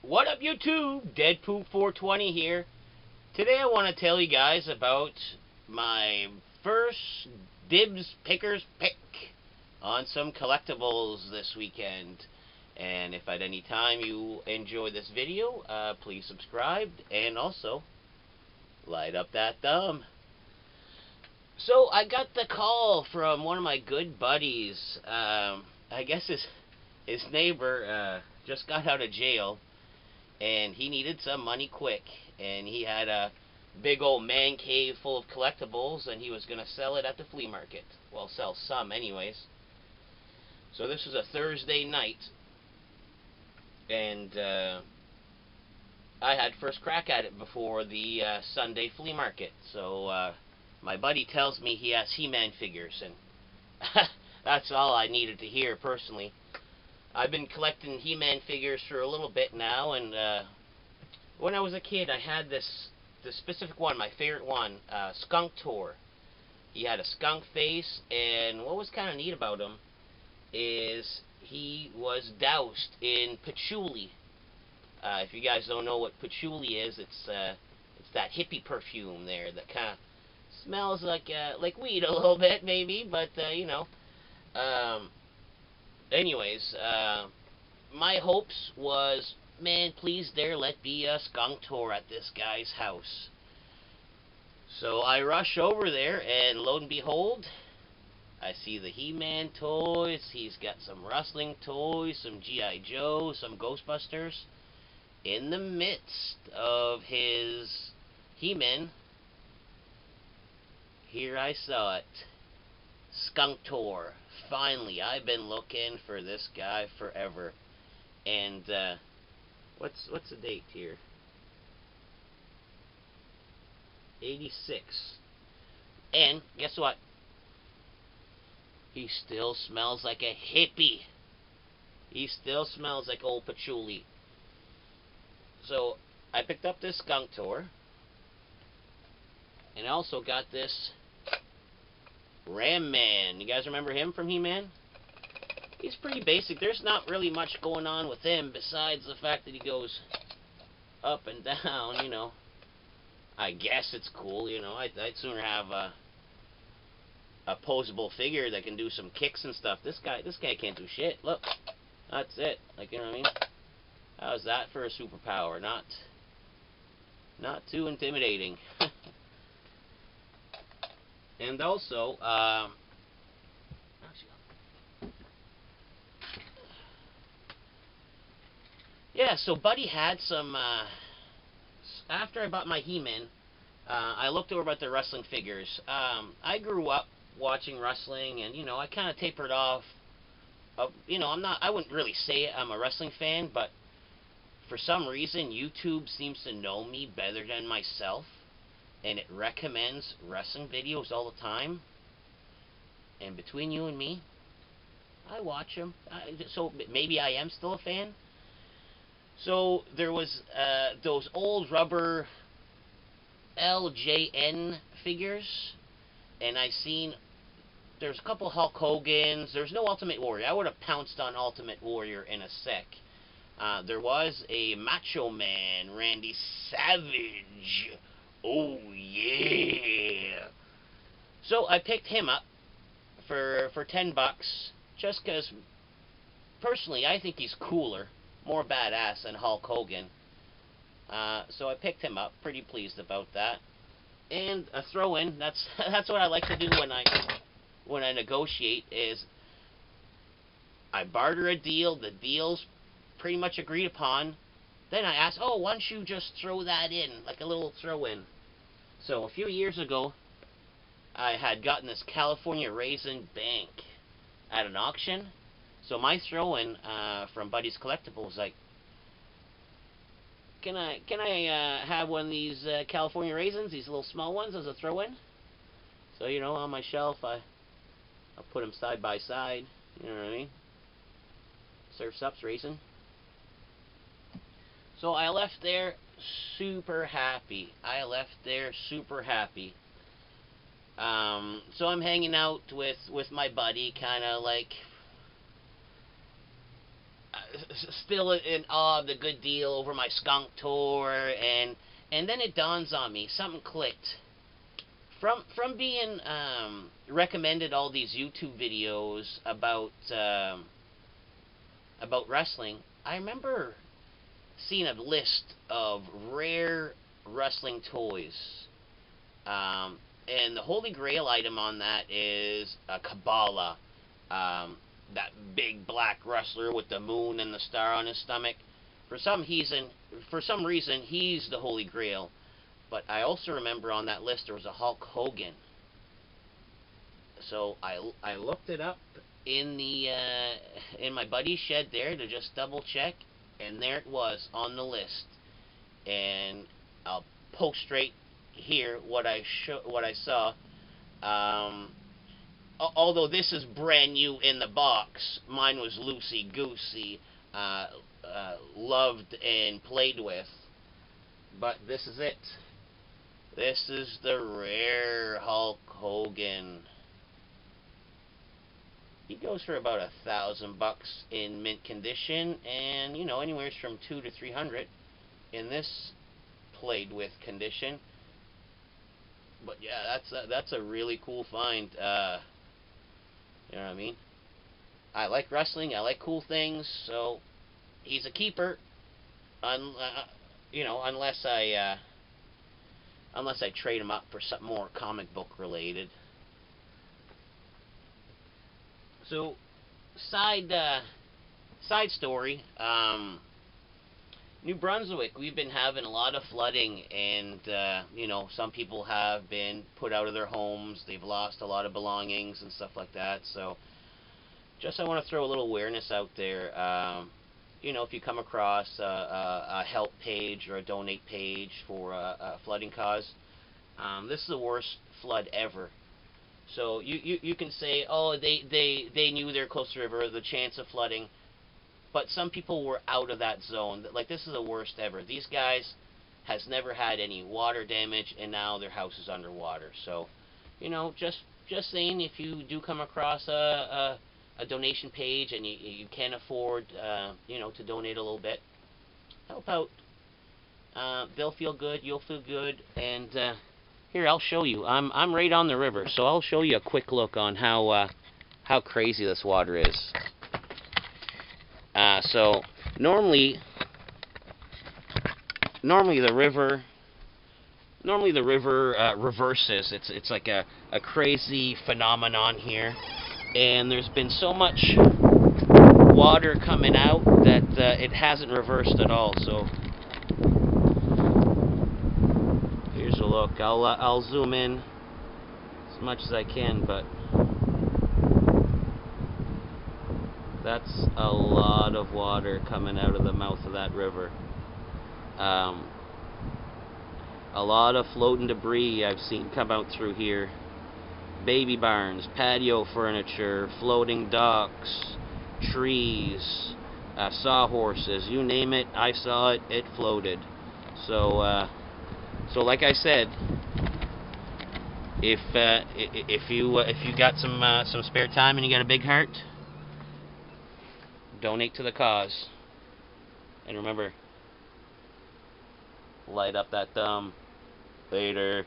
What up, YouTube? Deadpool420 here. Today I want to tell you guys about my first dibs pickers pick on some collectibles this weekend. And if at any time you enjoy this video, please subscribe and also light up that thumb. So I got the call from one of my good buddies. I guess his neighbor just got out of jail, and he needed some money quick, and he had a big old man cave full of collectibles, and he was going to sell it at the flea market. Well, sell some anyways. So this was a Thursday night, and I had first crack at it before the Sunday flea market. So my buddy tells me he has He-Man figures, and that's all I needed to hear personally. I've been collecting He-Man figures for a little bit now, and when I was a kid, I had this specific one, my favorite one, Skunk Tour. He had a skunk face, and what was kind of neat about him is he was doused in patchouli. If you guys don't know what patchouli is, it's that hippie perfume there that kind of smells like weed a little bit, maybe, but you know. Anyways, my hopes was, man, please there let be a skunk tour at this guy's house. So I rush over there, and lo and behold, I see the He-Man toys. He's got some wrestling toys, some G.I. Joe, some Ghostbusters. In the midst of his He-Man, here I saw it. Skunk Tour. Finally, I've been looking for this guy forever. And what's the date here? 86. And guess what? He still smells like a hippie. He still smells like old patchouli. So I picked up this Skunk Tour, and I also got this Ram Man. You guys remember him from He-Man? He's pretty basic. There's not really much going on with him besides the fact that he goes up and down, you know. I guess it's cool, you know. I'd sooner have a posable figure that can do some kicks and stuff. This guy can't do shit. Look, that's it. Like, you know what I mean? How's that for a superpower? Not too intimidating. And also, yeah, so Buddy had some, after I bought my He-Man, I looked over at the wrestling figures. I grew up watching wrestling, and, you know, I kind of tapered off. You know, I wouldn't really say I'm a wrestling fan, but for some reason, YouTube seems to know me better than myself, and it recommends wrestling videos all the time. And between you and me, I watch them. So maybe I am still a fan. So there was those old rubber LJN figures, and I seen there's a couple Hulk Hogans. There's no Ultimate Warrior. I would have pounced on Ultimate Warrior in a sec. There was a Macho Man, Randy Savage. Oh yeah! So I picked him up for $10, just because personally I think he's cooler, more badass than Hulk Hogan. So I picked him up. Pretty pleased about that. And a throw-in. That's what I like to do when I negotiate. Is I barter a deal. The deal's pretty much agreed upon. Then I ask, oh, why don't you just throw that in, like a little throw-in? So a few years ago, I had gotten this California Raisin Bank at an auction. So my throw-in from Buddy's Collectibles, like, can I have one of these California raisins, these little small ones, as a throw-in? So, you know, on my shelf, I'll put them side by side. You know what I mean? Surf's Up's raisin. So I left there super happy. So I'm hanging out with my buddy, kind of like still in awe of the good deal over my skunk tour, and then it dawns on me, something clicked. From being recommended all these YouTube videos about wrestling, I remember seeing a list of rare wrestling toys. And the holy grail item on that is a Kabbalah, that big black wrestler with the moon and the star on his stomach. For some reason, he's the holy grail. But I also remember on that list there was a Hulk Hogan. So I looked it up in the in my buddy's shed there to just double check, and there it was on the list. And I'll post straight here what I saw. Although this is brand new in the box, mine was loosey goosey, loved and played with. But this is it. This is the rare Hulk Hogan. He goes for about $1,000 in mint condition, and anywhere from $200 to $300 in this played with condition. But yeah, that's a really cool find. You know what I mean? I like wrestling. I like cool things. So he's a keeper. Unless I trade him up for something more comic book related. So side story. New Brunswick, we've been having a lot of flooding, and some people have been put out of their homes. They've lost a lot of belongings and stuff like that. So I want to throw a little awareness out there. If you come across a help page or a donate page for a flooding cause, this is the worst flood ever. So you can say, oh, they knew they're close to the river, the chance of flooding. But some people were out of that zone. Like, this is the worst ever. These guys has never had any water damage, and now their house is underwater. So, just saying, if you do come across a donation page and you can afford, to donate a little bit, help out. They'll feel good. You'll feel good. And here, I'll show you. I'm right on the river, so I'll show you a quick look on how crazy this water is. So normally the river reverses. It's like a crazy phenomenon here, and there's been so much water coming out that it hasn't reversed at all. So here's a look. I'll zoom in as much as I can, but that's a lot of water coming out of the mouth of that river. A lot of floating debris I've seen come out through here. Baby barns, patio furniture, floating docks, trees, sawhorses, you name it, I saw it, it floated. So like I said, if you got some spare time and you got a big heart, donate to the cause. And remember, light up that thumb. Later.